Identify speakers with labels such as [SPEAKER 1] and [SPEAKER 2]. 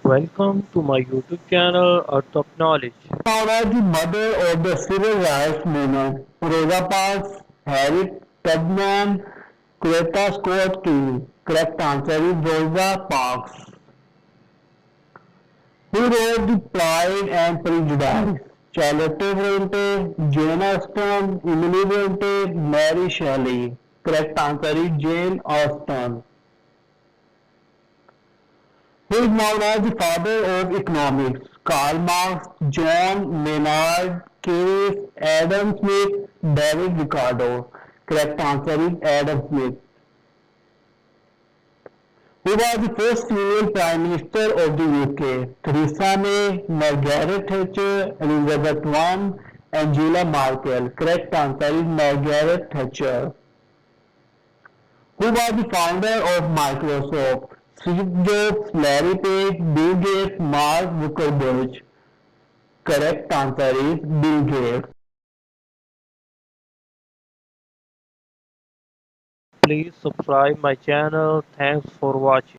[SPEAKER 1] Welcome to my YouTube channel, Earth of Knowledge.
[SPEAKER 2] Known as the mother of the civil rights movement, Rosa Parks, Harriet Tubman, Coretta Scott King. Correct answer is Rosa Parks. Who wrote the Pride and Prejudice? Charlotte Bronte, Jane Austen, Emily Bronte, Mary Shelley. Correct answer is Jane Austen. He is known as the father of economics. Karl Marx, John Maynard Keynes, Adam Smith, David Ricardo. Correct answer is Adam Smith. Who was the first female Prime Minister of the UK? Theresa May, Margaret Thatcher, Elizabeth Warren, Angela Merkel. Correct answer is Margaret Thatcher. Who was the founder of Microsoft? Steve Jobs, Larry Page, Bill Gates, Mark Zuckerberg. Correct answer is Bill Gates.
[SPEAKER 1] Please subscribe my channel. Thanks for watching.